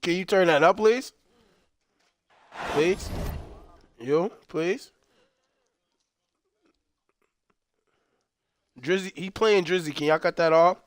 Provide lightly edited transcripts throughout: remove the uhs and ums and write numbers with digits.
Can you turn that up, please? Please. You, please. Drizzy, he playing Drizzy. Can y'all cut that off?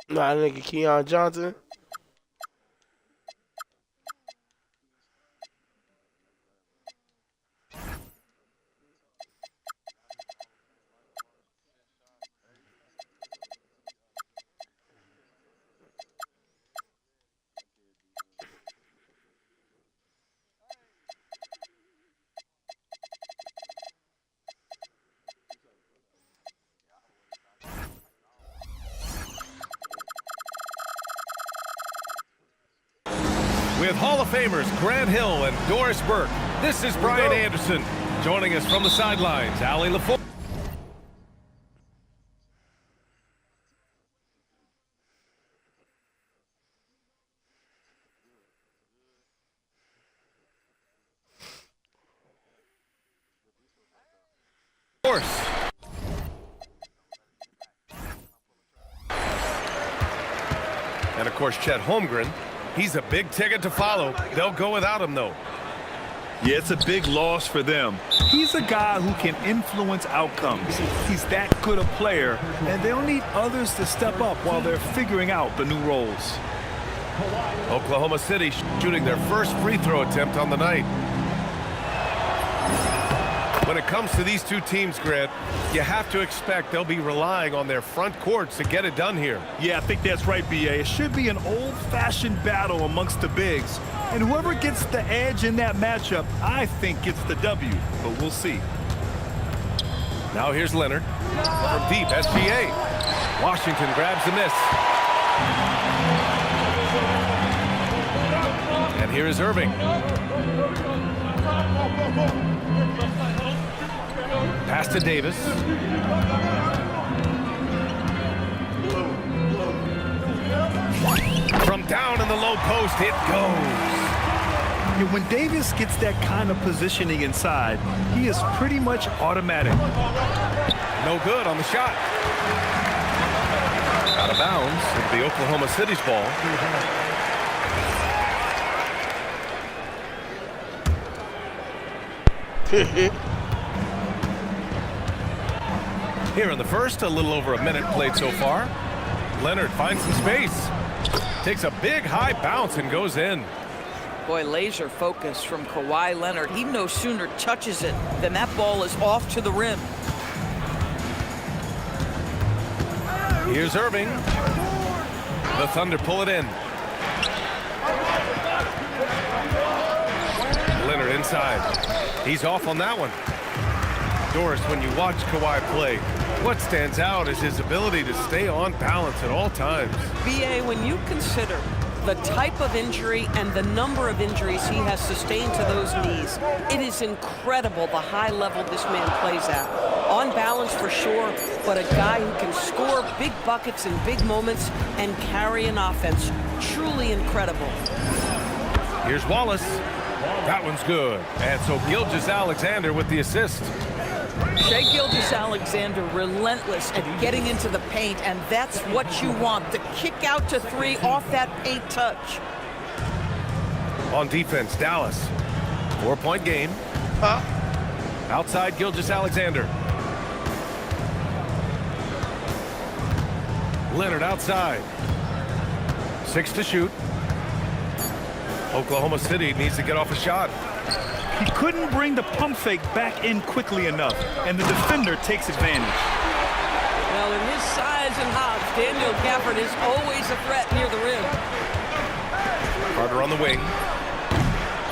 Nah, nigga Keon Johnson. With Hall of Famers Grant Hill and Doris Burke, this is Brian Anderson. Joining us from the sidelines, Allie LaForce. And of course, Chet Holmgren. He's a big ticket to follow. They'll go without him, though. Yeah, it's a big loss for them. He's a guy who can influence outcomes. He's that good a player, and they'll need others to step up while they're figuring out the new roles. Oklahoma City shooting their first free throw attempt on the night. When it comes to these two teams, Grant, you have to expect they'll be relying on their front courts to get it done here. Yeah, I think that's right, B.A. It should be an old-fashioned battle amongst the bigs. And whoever gets the edge in that matchup, I think gets the W. But we'll see. Now here's Leonard from deep, SGA. Washington grabs the miss. And here is Irving. Pass to Davis. From down in the low post, it goes. Yeah, when Davis gets that kind of positioning inside, he is pretty much automatic. No good on the shot. Out of bounds. It'll be Oklahoma City's ball. Here in the first, a little over a minute played so far. Leonard finds some space. Takes a big high bounce and goes in. Boy, laser focus from Kawhi Leonard. He no sooner touches it than that ball is off to the rim. Here's Irving. The Thunder pull it in. Leonard inside. He's off on that one. Doris, when you watch Kawhi play, what stands out is his ability to stay on balance at all times. BA, when you consider the type of injury and the number of injuries he has sustained to those knees, it is incredible the high level this man plays at. On balance for sure, but a guy who can score big buckets in big moments and carry an offense. Truly incredible. Here's Wallace. That one's good. And so Gilgeous-Alexander with the assist. Shai Gilgeous-Alexander relentless at getting into the paint, and that's what you want. The kick out to three off that paint touch. On defense, Dallas. 4-point game. Outside Gilgeous-Alexander. Leonard outside. 6 to shoot. Oklahoma City needs to get off a shot. He couldn't bring the pump fake back in quickly enough, and the defender takes advantage. Well, in his size and hops, Daniel Gafford is always a threat near the rim. Carter on the wing.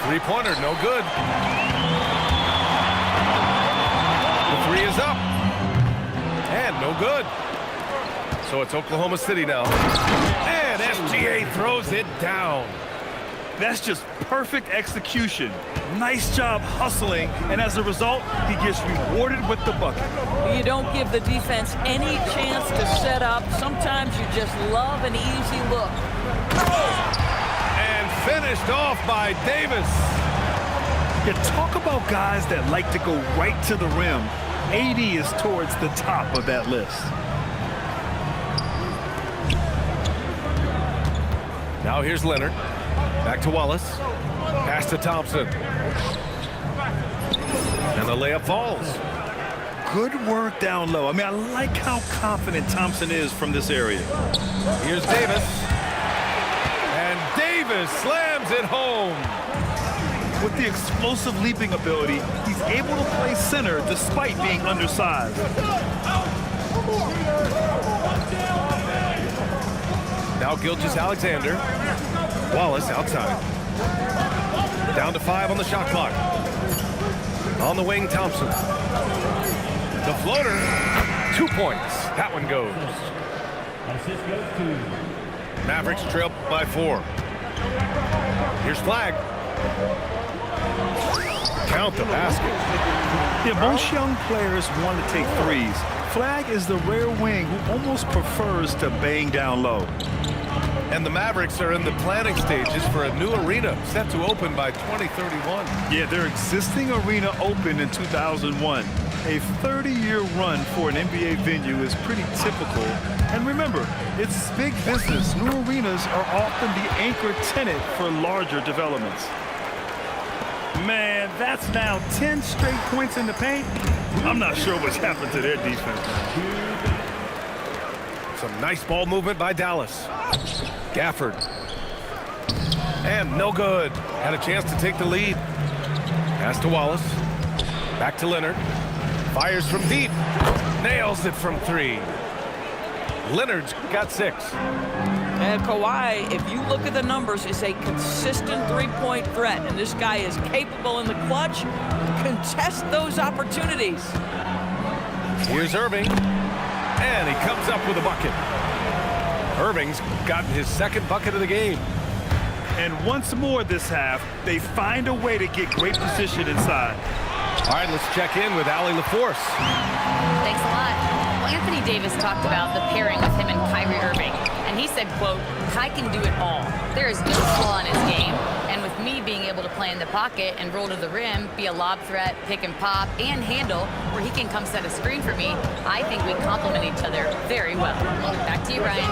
Three-pointer, no good. The three is up. And no good. So it's Oklahoma City now. And SGA throws it down. That's just perfect execution. Nice job hustling, and as a result, he gets rewarded with the bucket. You don't give the defense any chance to set up. Sometimes you just love an easy look. And finished off by Davis. You talk about guys that like to go right to the rim. AD is towards the top of that list. Now here's Leonard. Back to Wallace. Pass to Thompson. And the layup falls. Good work down low. I mean, I like how confident Thompson is from this area. Here's Davis. And Davis slams it home. With the explosive leaping ability, he's able to play center despite being undersized. Now Gilgeous-Alexander. Wallace outside. Down to 5 on the shot clock. On the wing, Thompson. The floater. 2 points. That one goes. Mavericks trail by 4. Here's Flag. Count the basket. Yeah, most young players want to take threes. Flag is the rare wing who almost prefers to bang down low. And the Mavericks are in the planning stages for a new arena set to open by 2031. Yeah, their existing arena opened in 2001. A 30-year run for an NBA venue is pretty typical. And remember, it's big business. New arenas are often the anchor tenant for larger developments. Man, that's now 10 straight points in the paint. I'm not sure what's happened to their defense. Some nice ball movement by Dallas. Gafford. And no good. Had a chance to take the lead. Pass to Wallace. Back to Leonard. Fires from deep. Nails it from 3. Leonard's got 6. And Kawhi, if you look at the numbers, is a consistent three-point threat. And this guy is capable in the clutch. Contest those opportunities. Here's Irving. And he comes up with a bucket. Irving's gotten his 2nd bucket of the game. And once more this half, they find a way to get great position inside. All right, let's check in with Allie LaForce. Thanks a lot. Well, Anthony Davis talked about the pairing of him and Kyrie Irving. And he said, quote, "Kai can do it all. There is no flaw in his game. And with me being able to play in the pocket and roll to the rim, be a lob threat, pick and pop, and handle, where he can come set a screen for me, I think we complement each other very well." Back to you, Ryan.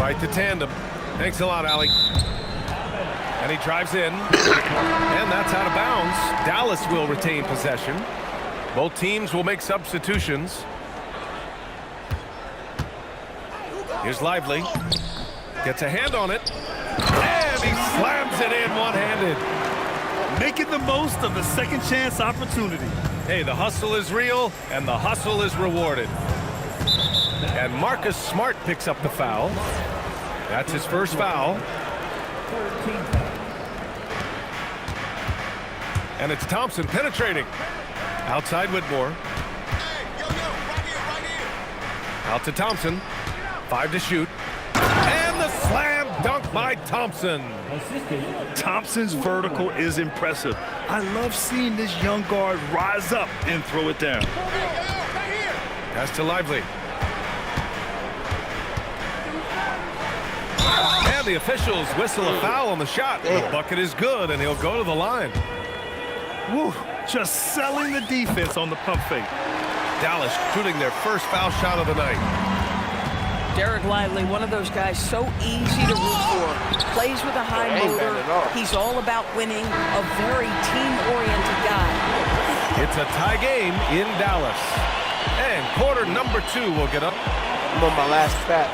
Right to tandem. Thanks a lot, Allie. And he drives in. And that's out of bounds. Dallas will retain possession. Both teams will make substitutions. Here's Lively. Gets a hand on it. And he slams it in one-handed. Making the most of the second chance opportunity. Hey, the hustle is real, and the hustle is rewarded. And Marcus Smart picks up the foul. That's his first foul. And it's Thompson penetrating. Outside Whitmore. Out to Thompson. 5 to shoot. And the slam dunk by Thompson. Thompson's vertical is impressive. I love seeing this young guard rise up and throw it down. Pass to Lively. And the officials whistle a foul on the shot. The bucket is good, and he'll go to the line. Woo, just selling the defense on the pump fake. Dallas shooting their first foul shot of the night. Derek Lively, one of those guys so easy to root for. Plays with a high motor. He's all about winning. A very team-oriented guy. It's a tie game in Dallas. And quarter number 2 will get up. I'm on my last fat.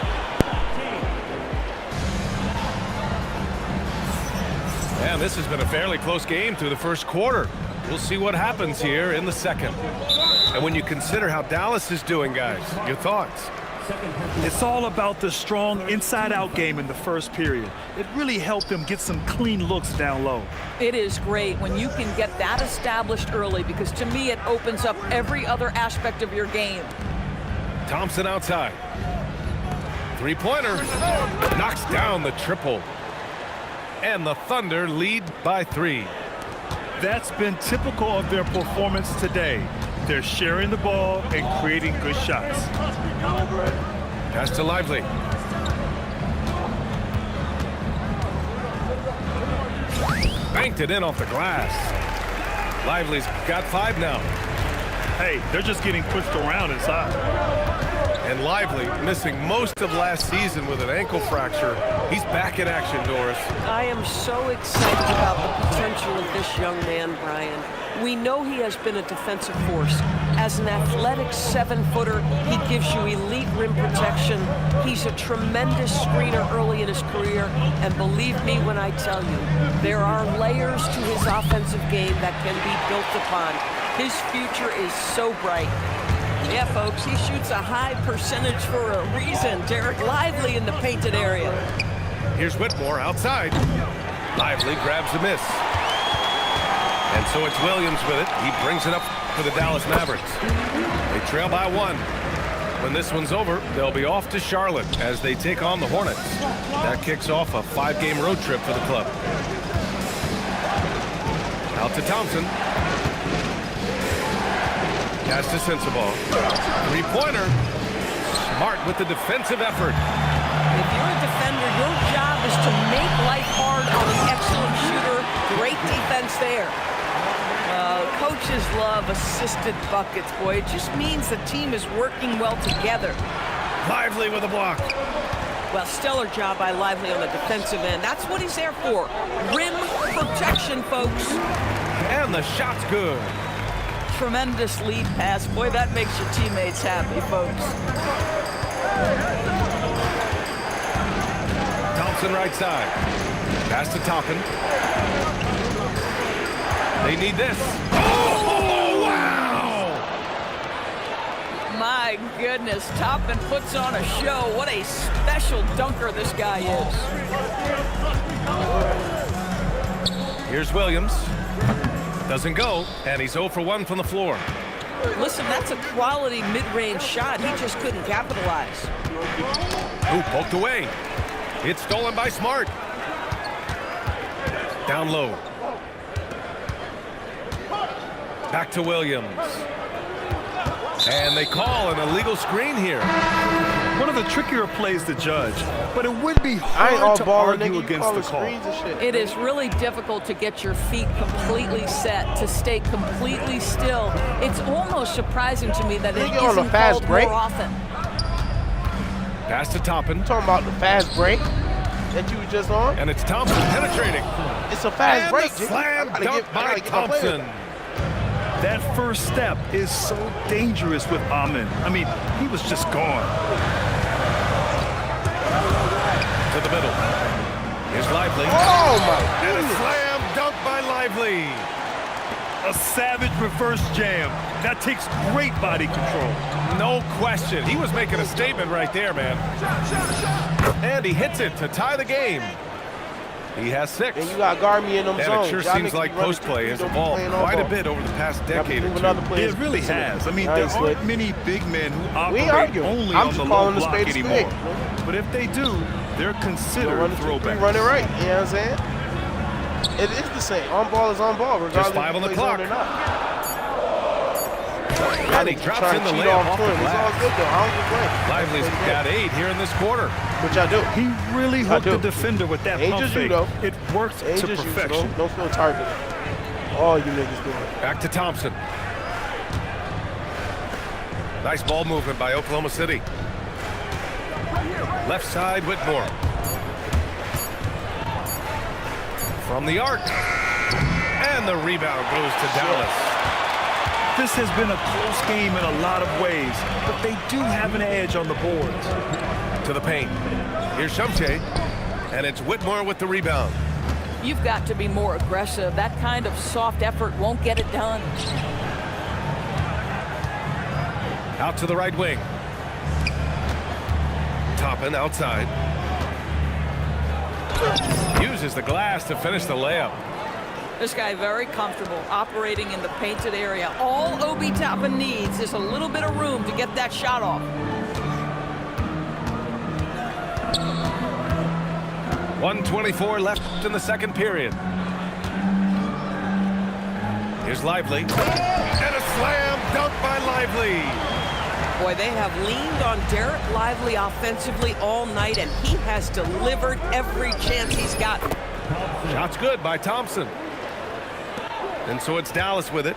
And this has been a fairly close game through the first quarter. We'll see what happens here in the second. And when you consider how Dallas is doing, guys, your thoughts? It's all about the strong inside-out game in the first period. It really helped them get some clean looks down low. It is great when you can get that established early, because to me it opens up every other aspect of your game. Thompson outside. Three-pointer. Knocks down the triple. And the Thunder lead by 3. That's been typical of their performance today. They're sharing the ball and creating good shots. Pass to Lively. Banked it in off the glass. Lively's got 5 now. Hey, they're just getting pushed around inside. And Lively, missing most of last season with an ankle fracture. He's back in action, Doris. I am so excited about the potential of this young man, Brian. We know he has been a defensive force. As an athletic 7-footer, he gives you elite rim protection. He's a tremendous screener early in his career. And believe me when I tell you, there are layers to his offensive game that can be built upon. His future is so bright. Yeah, folks, he shoots a high percentage for a reason. Derek Lively in the painted area. Here's Whitmore outside. Lively grabs the miss. And so it's Williams with it. He brings it up for the Dallas Mavericks. They trail by 1. When this one's over, they'll be off to Charlotte as they take on the Hornets. That kicks off a 5-game road trip for the club. Out to Thompson. Pass to Sensabaugh. 3-pointer. Smart with the defensive effort. If you're a defender, your job is to make life hard on an excellent shooter. Great defense there. Coaches love assisted buckets, boy. It just means the team is working well together. Lively with a block. Well, stellar job by Lively on the defensive end. That's what he's there for. Rim protection, folks. And the shot's good. Tremendous lead pass. Boy, that makes your teammates happy, folks. Thompson right side. Pass to Toppin. They need this. Oh, wow! My goodness, Toppin puts on a show. What a special dunker this guy is. Here's Williams. Doesn't go, and he's 0 for 1 from the floor. Listen, that's a quality mid-range shot. He just couldn't capitalize. Ooh, poked away. It's stolen by Smart. Down low. Back to Williams. And they call an illegal screen here. One of the trickier plays to judge, but it would be hard to argue against the call. It is really difficult to get your feet completely set, to stay completely still. It's almost surprising to me that it isn't called more often. Pass to Toppin. Talking about the fast break that you were just on. And it's Thompson penetrating. It's a fast break. The slam dunk by Thompson. That first step is so dangerous with Amin. I mean, he was just gone. To the middle. Here's Lively. Oh, my And goodness. a slam dunk by Lively. A savage reverse jam. That takes great body control. No question. He was making a statement right there, man. And he hits it to tie the game. He has 6. And you got to guard me in them And zones. it sure Y'all seems niggas like be running post play has through, don't be evolved playing on quite a ball. bit over the past Y'all be decade or moving two. other players It really missing has. I mean, I there ain't aren't slick. many big men who We operate arguing. only I'm on just the low calling a block spade a anymore. spade. But if they do, they're You considered run it through, throwbacks. run it right. You know what I'm saying? It is the same. On ball is on ball, regardless Just 5 if on the he plays clock. or not. And he drops Trying in to the cheat layup off off the twin. It's all glass. good, though. I don't complain. Lively's got 8 here in this quarter. Which I do. He really hooked do. the defender with that Ain't pump just you, fake. though. It worked Ain't to just you, so perfection. don't feel targeted. All you niggas doing. Back to Thompson. Nice ball movement by Oklahoma City. Left side, Whitmore. From the arc. And the rebound goes to Dallas. This has been a close game in a lot of ways, but they do have an edge on the boards. To the paint. Here's Shumche. And it's Whitmore with the rebound. You've got to be more aggressive. That kind of soft effort won't get it done. Out to the right wing. Toppin outside. Uses the glass to finish the layup. This guy very comfortable operating in the painted area. All Obi Toppin needs is a little bit of room to get that shot off. .124 left in the second period. Here's Lively. And a slam dunk by Lively. Boy, they have leaned on Derek Lively offensively all night, and he has delivered every chance he's gotten. Shot's good by Thompson. And so it's Dallas with it.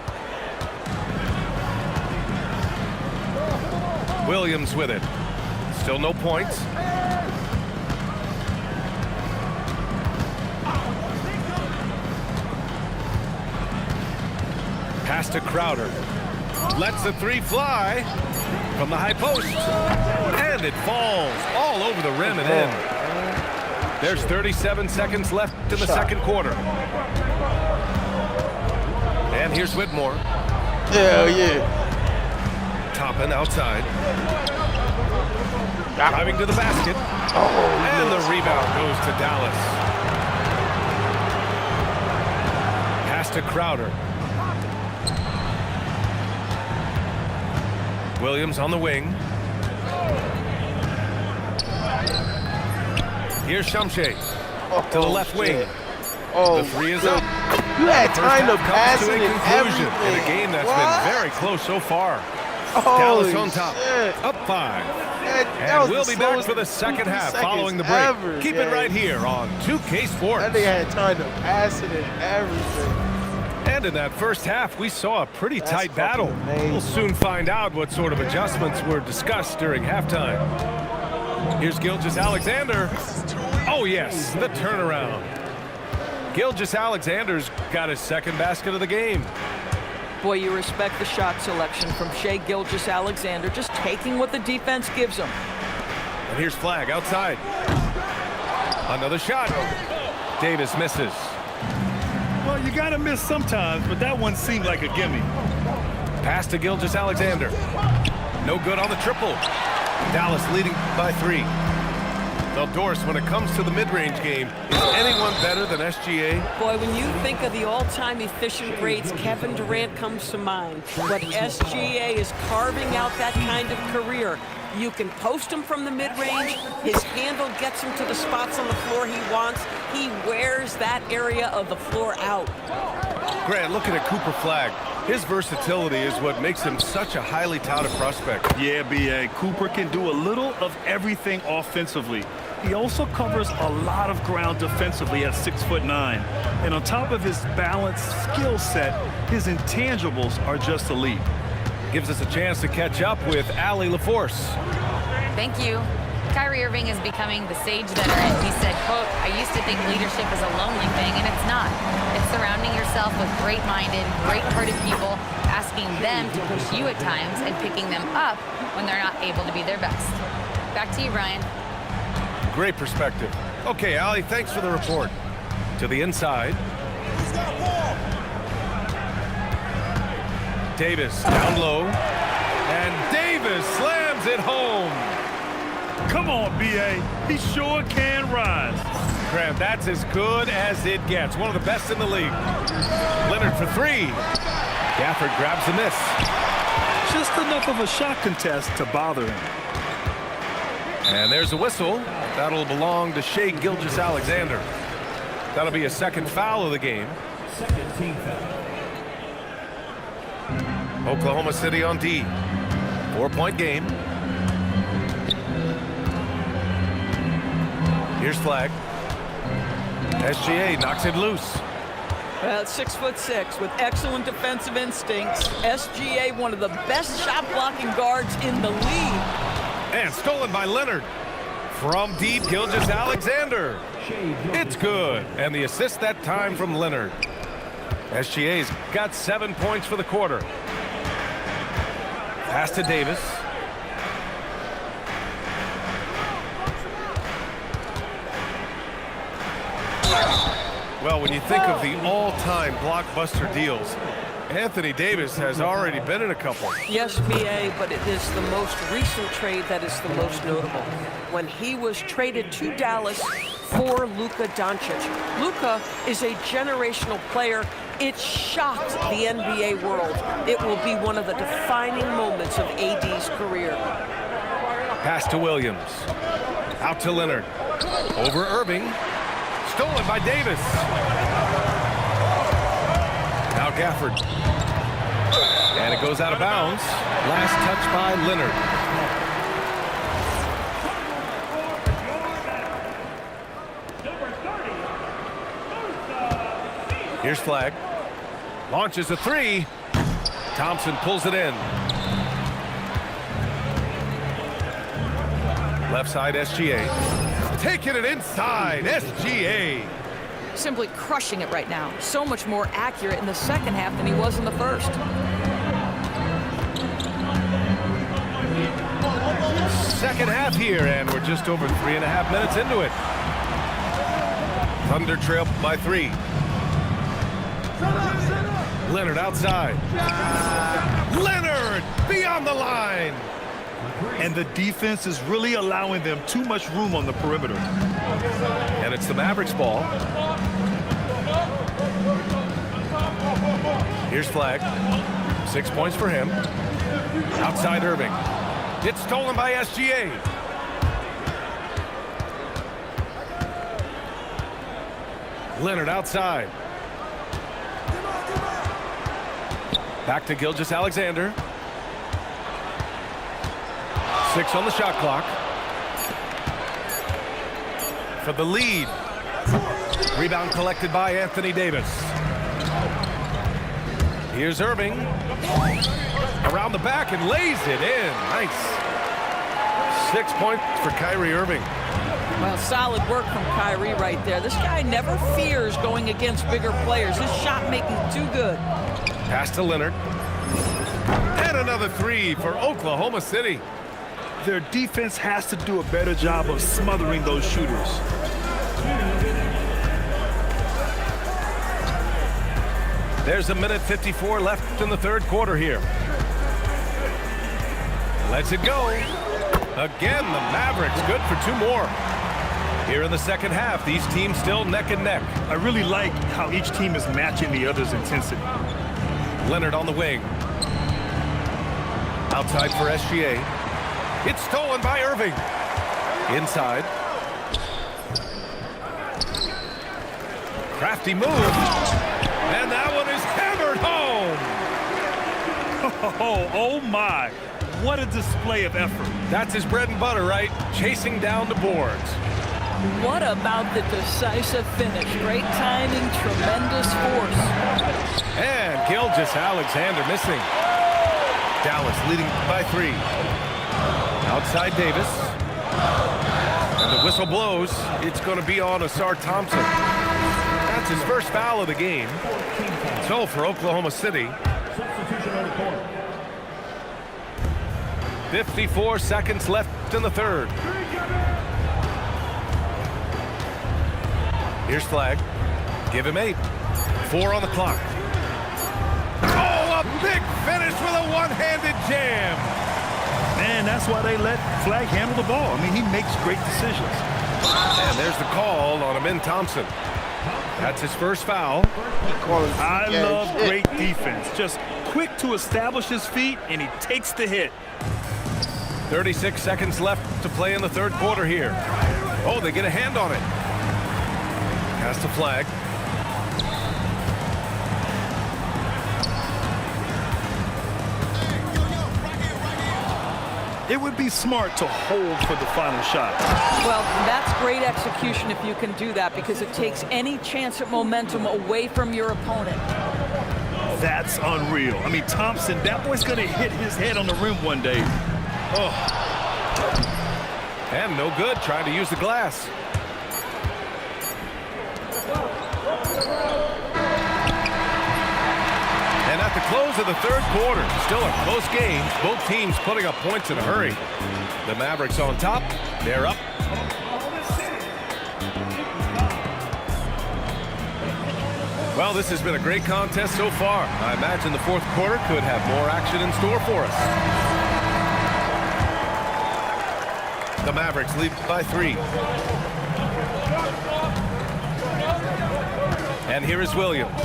Williams with it. Still no points. Pass to Crowder. Lets the 3 fly from the high post. And it falls all over the rim and in. There's 37 seconds left in the second quarter. And here's Whitmore. Hell yeah. Toppin outside. Driving to the basket. And the rebound goes to Dallas. Pass to Crowder. Williams on the wing. Here's Shumche to the left wing. Oh, The 3 is up. You had First time to half pass comes to it a and conclusion everything. in a game that's What? been very close so far. Holy Dallas on top, shit. up 5. That And was we'll the be back slowest for the second half 2 following the break. seconds ever, Keep gang. it right here on 2K Sports. That nigga had time to pass it and everything. And in that first half, we saw a pretty That's tight battle. fucking amazing. We'll soon find out what sort of adjustments were discussed during halftime. Here's Gilgeous-Alexander. Oh, yes, the turnaround. Gilgeous-Alexander's got his second basket of the game. Boy, you respect the shot selection from Shai Gilgeous-Alexander, just taking what the defense gives him. And here's Flagg outside. Another shot. Davis misses. Well, you got to miss sometimes, but that one seemed like a gimme. Pass to Gilgeous-Alexander. No good on the triple. Dallas leading by 3. Well, Doris, when it comes to the mid-range game, is anyone better than SGA? Boy, when you think of the all-time efficient grades, Kevin Durant comes to mind. But SGA is carving out that kind of career. You can post him from the mid-range. His handle gets him to the spots on the floor he wants. He wears that area of the floor out. Grant, looking at Cooper Flagg, his versatility is what makes him such a highly touted prospect. Yeah, B.A. Cooper can do a little of everything offensively. He also covers a lot of ground defensively at 6'9". And on top of his balanced skill set, his intangibles are just elite. Gives us a chance to catch up with Allie LaForce. Thank you. Kyrie Irving is becoming the sage veteran. He said, quote, "I used to think leadership is a lonely thing, and it's not. It's surrounding yourself with great-minded, great-hearted people, asking them to push you at times and picking them up when they're not able to be their best." Back to you, Brian. Great perspective. Okay, Allie, thanks for the report. To the inside. Davis down low. And Davis slams it home. Come on, B.A. He sure can rise. Graham, that's as good as it gets. One of the best in the league. Leonard for three. Gafford grabs the miss. Just enough of a shot contest to bother him. And there's a whistle. That'll belong to Shai Gilgeous-Alexander. That'll be a second foul of the game. Second team foul. Oklahoma City on D. 4-point game. Here's flag. SGA knocks it loose. Well, 6'6" with excellent defensive instincts. SGA, one of the best shot blocking guards in the league. And stolen by Leonard. From deep, Gilgeous-Alexander. It's good. And the assist that time from Leonard. SGA's got 7 points for the quarter. Pass to Davis. Well, when you think of the all-time blockbuster deals, Anthony Davis has already been in a couple. Yes, B.A., but it is the most recent trade that is the most notable. When he was traded to Dallas for Luka Doncic. Luka is a generational player. It shocked the NBA world. It will be one of the defining moments of AD's career. Pass to Williams. Out to Leonard. Over Irving. Stolen by Davis. Now Gafford. And it goes out of bounds. Last touch by Leonard. Here's flag. Launches a three. Thompson pulls it in. Left side SGA. Taking it inside, SGA. Simply crushing it right now. So much more accurate in the second half than he was in the first. Second half here, and we're just over 3.5 minutes into it. Thunder trail by 3. Leonard outside. Leonard beyond the line. And the defense is really allowing them too much room on the perimeter. And it's the Mavericks ball. Here's flag. 6 points for him. Outside Irving. It's stolen by SGA. Leonard outside. Back to Gilgeous-Alexander. 6 on the shot clock. For the lead. Rebound collected by Anthony Davis. Here's Irving. Around the back and lays it in. Nice. 6 points for Kyrie Irving. Well, solid work from Kyrie right there. This guy never fears going against bigger players. His shot making too good. Pass to Leonard. And another 3 for Oklahoma City. Their defense has to do a better job of smothering those shooters. There's a minute 54 left in the third quarter here. Lets it go. Again, the Mavericks good for 2 more. Here in the second half, these teams still neck and neck. I really like how each team is matching the other's intensity. Leonard on the wing. Outside for SGA. It's stolen by Irving. Inside. Crafty move. And that one is hammered home. Oh my. What a display of effort. That's his bread and butter, right? Chasing down the boards. What about the decisive finish? Great timing, tremendous force. And Gilgeous-Alexander missing. Dallas leading by 3. Outside Davis. And the whistle blows. It's going to be on Asar Thompson. That's his first foul of the game. So for Oklahoma City. 54 seconds left in the third. Here's flag. Give him 8. 4 on the clock. Oh, a big finish with a one-handed jam. Man, that's why they let Flag handle the ball. I mean, he makes great decisions. And there's the call on Amin Thompson. That's his first foul. I love great defense. Just quick to establish his feet, and he takes the hit. 36 seconds left to play in the third quarter here. Oh, they get a hand on it. Has to flag. It would be smart to hold for the final shot. Well, that's great execution if you can do that, because it takes any chance at momentum away from your opponent. That's unreal. I mean, Thompson, that boy's going to hit his head on the rim one day. Oh. And no good, trying to use the glass. And at the close of the third quarter, still a close game. Both teams putting up points in a hurry. The Mavericks on top. They're up. Well, this has been a great contest so far. I imagine the fourth quarter could have more action in store for us. The Mavericks lead by 3. And here is Williams.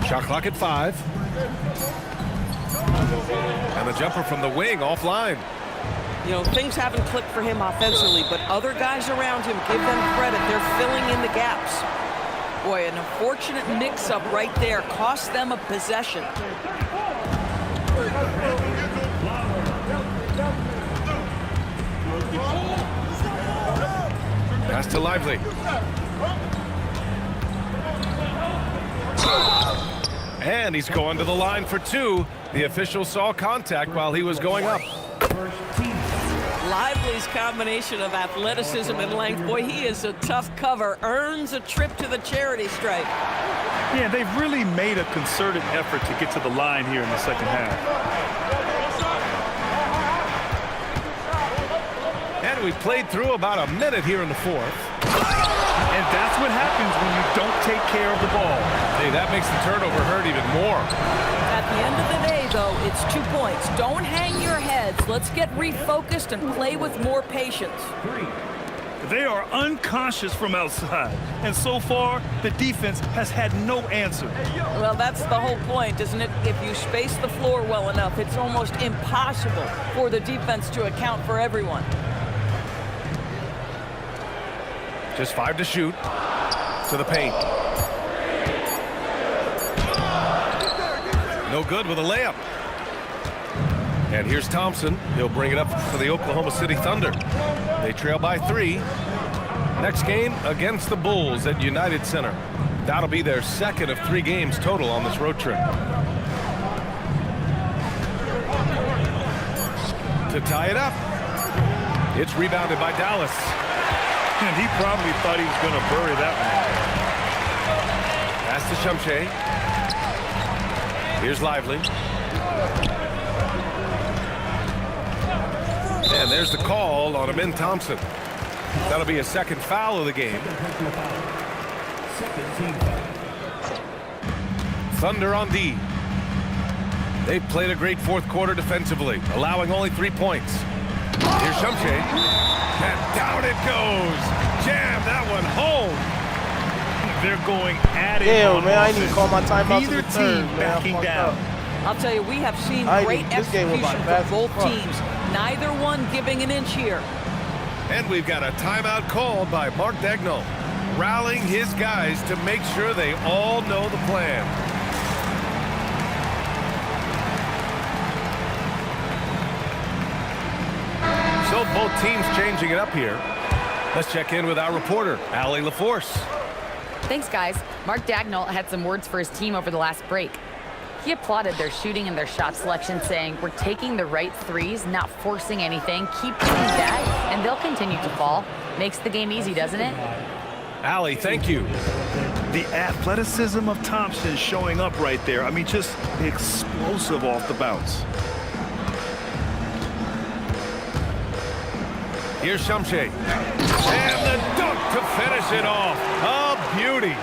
Shot clock at 5. And the jumper from the wing offline. You know, things haven't clicked for him offensively, but other guys around him, give them credit. They're filling in the gaps. Boy, an unfortunate mix-up right there cost them a possession. Pass to Lively. And he's going to the line for 2. The official saw contact while he was going up. Lively's combination of athleticism and length, boy, he is a tough cover, earns a trip to the charity stripe. Yeah, they've really made a concerted effort to get to the line here in the second half. And we played through about a minute here in the fourth. And that's what happens when you don't take care of the ball. Hey, that makes the turnover hurt even more. At the end of the day, though, it's 2 points. Don't hang your heads. Let's get refocused and play with more patience. They are unconscious from outside. And so far, the defense has had no answer. Well, that's the whole point, isn't it? If you space the floor well enough, it's almost impossible for the defense to account for everyone. Just 5 to shoot. To the paint. No good with a layup. And here's Thompson. He'll bring it up for the Oklahoma City Thunder. They trail by 3. Next game against the Bulls at United Center. That'll be their second of 3 games total on this road trip. To tie it up. It's rebounded by Dallas. And he probably thought he was going to bury that one. Pass to Shumshay. Here's Lively. And there's the call on Amin Thompson. That'll be a second foul of the game. Thunder on D. They've played a great fourth quarter defensively, allowing only 3 points. Here's Shumshay. And down it goes. Jam that one home. They're going at it. Damn, man, I need to call my timeout to Neither the third, team man. backing down. I'll tell you, we have seen great this game was execution about from fast both as fuck. teams. Neither one giving an inch here. And we've got a timeout called by Mark Dagnall, rallying his guys to make sure they all know the plan. So both teams changing it up here. Let's check in with our reporter, Allie LaForce. Thanks, guys. Mark Dagnall had some words for his team over the last break. He applauded their shooting and their shot selection, saying, "We're taking the right threes, not forcing anything. Keep doing that, and they'll continue to fall." Makes the game easy, doesn't it? Allie, thank you. The athleticism of Thompson showing up right there. I mean, just explosive off the bounce. Here's Shumshay. And the dunk to finish it off. A beauty.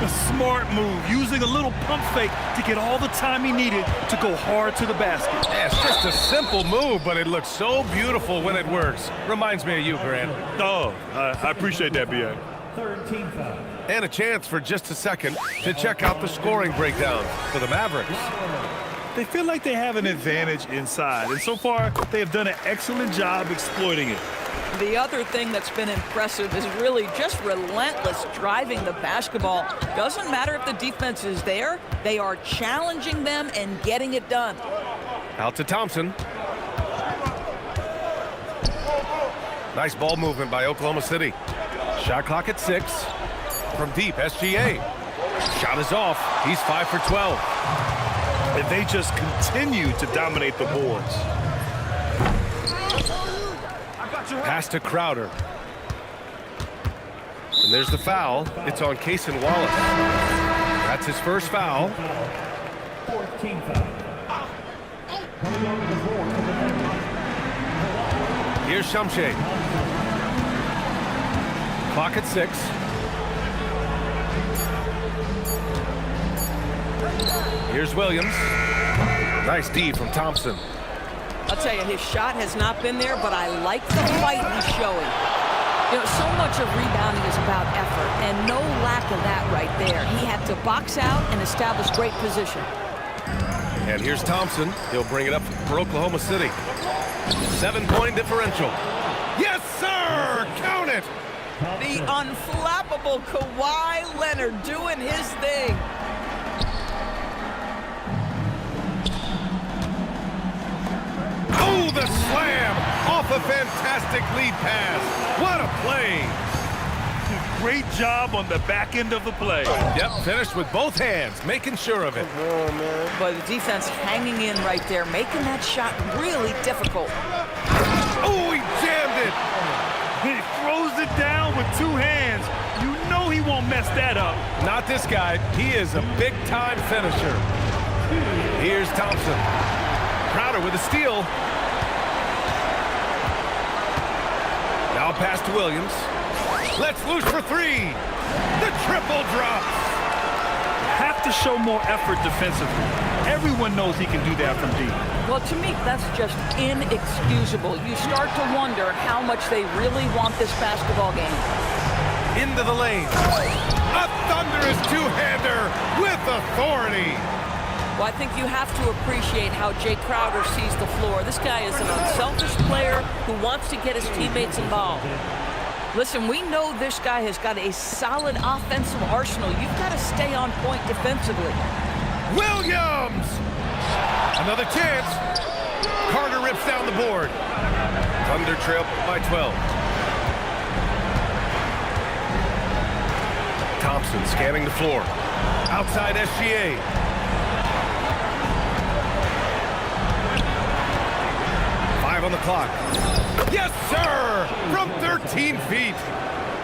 A smart move, using a little pump fake to get all the time he needed to go hard to the basket. Yeah, it's just a simple move, but it looks so beautiful when it works. Reminds me of you, Grant. Oh, I appreciate that, B.A. And a chance for just a second to check out the scoring breakdown for the Mavericks. They feel like they have an advantage inside, and so far, they have done an excellent job exploiting it. The other thing that's been impressive is really just relentless driving the basketball. Doesn't matter if the defense is there, they are challenging them and getting it done. Out to Thompson. Nice ball movement by Oklahoma City. Shot clock at 6. From deep, SGA. Shot is off. He's 5 for 12. And they just continue to dominate the boards. Pass to Crowder. And there's the foul. It's on Cason Wallace. That's his first foul. 14th foul. Coming over the floor for the Mavericks. Here's Shumshay. Clock at 6. Here's Williams. Nice D from Thompson. I'll tell you, his shot has not been there, but I like the fight he's showing. You know, so much of rebounding is about effort, and no lack of that right there. He had to box out and establish great position. And here's Thompson. He'll bring it up for Oklahoma City. 7-point differential. Yes, sir! Count it! The unflappable Kawhi Leonard doing his thing. Oh, the slam! Off a fantastic lead pass. What a play! Great job on the back end of the play. Yep, finished with both hands, making sure of it. Oh, man. But the defense hanging in right there, making that shot really difficult. Oh, he jammed it! He throws it down with 2 hands. You know he won't mess that up. Not this guy. He is a big-time finisher. Here's Thompson. Crowder with a steal. Now pass to Williams. Let's loose for 3. The triple drops. Have to show more effort defensively. Everyone knows he can do that from deep. Well, to me, that's just inexcusable. You start to wonder how much they really want this basketball game. Into the lane. A thunderous two-hander with authority. Well, I think you have to appreciate how Jay Crowder sees the floor. This guy is an unselfish player who wants to get his teammates involved. Listen, we know this guy has got a solid offensive arsenal. You've got to stay on point defensively. Williams! Another chance. Carter rips down the board. Thunder trail by 12. Thompson scanning the floor. Outside SGA. On the clock. Yes, sir! From 13 feet.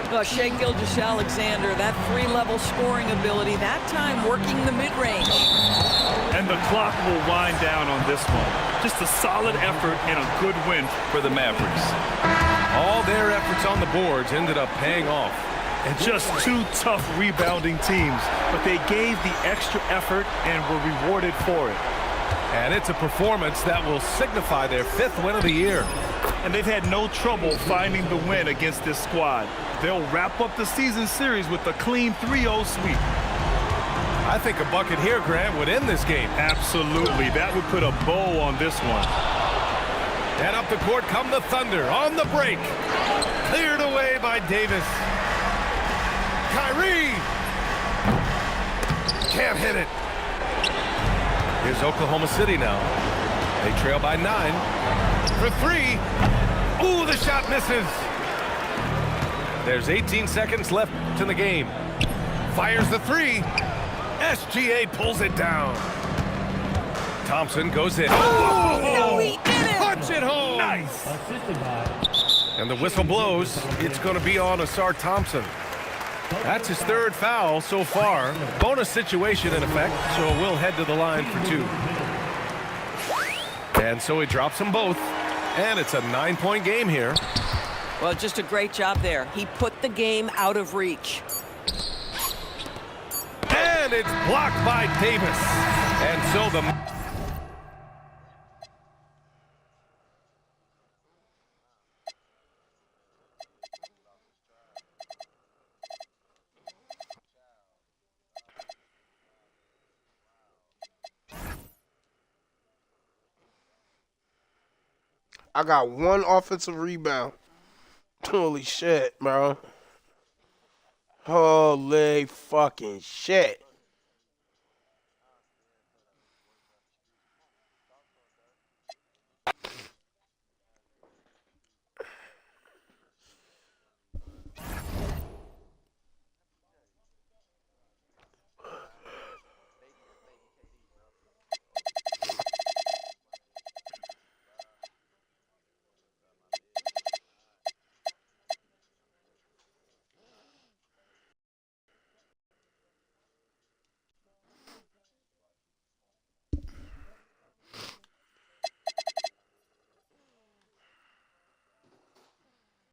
Well, Shai Gilgeous-Alexander, that 3-level scoring ability, that time working the mid-range. And the clock will wind down on this one. Just a solid effort and a good win for the Mavericks. All their efforts on the boards ended up paying off. And just 2 tough rebounding teams, but they gave the extra effort and were rewarded for it. And it's a performance that will signify their 5th win of the year. And they've had no trouble finding the win against this squad. They'll wrap up the season series with a clean 3-0 sweep. I think a bucket here, Grant, would end this game. Absolutely. That would put a bow on this one. And up the court come the Thunder on the break. Cleared away by Davis. Kyrie! Can't hit it. Here's Oklahoma City now. They trail by 9. For 3. Ooh, the shot misses. There's 18 seconds left in the game. Fires the 3. SGA pulls it down. Thompson goes in. Oh, no, he did it! Punch it home! Nice! And the whistle blows. It's going to be on Asar Thompson. That's his 3rd foul so far. Bonus situation in effect, so we'll head to the line for 2. And so he drops them both. And it's a 9-point game here. Well, just a great job there. He put the game out of reach. And it's blocked by Davis. And so the... I got one offensive rebound. Holy shit, bro. Holy fucking shit.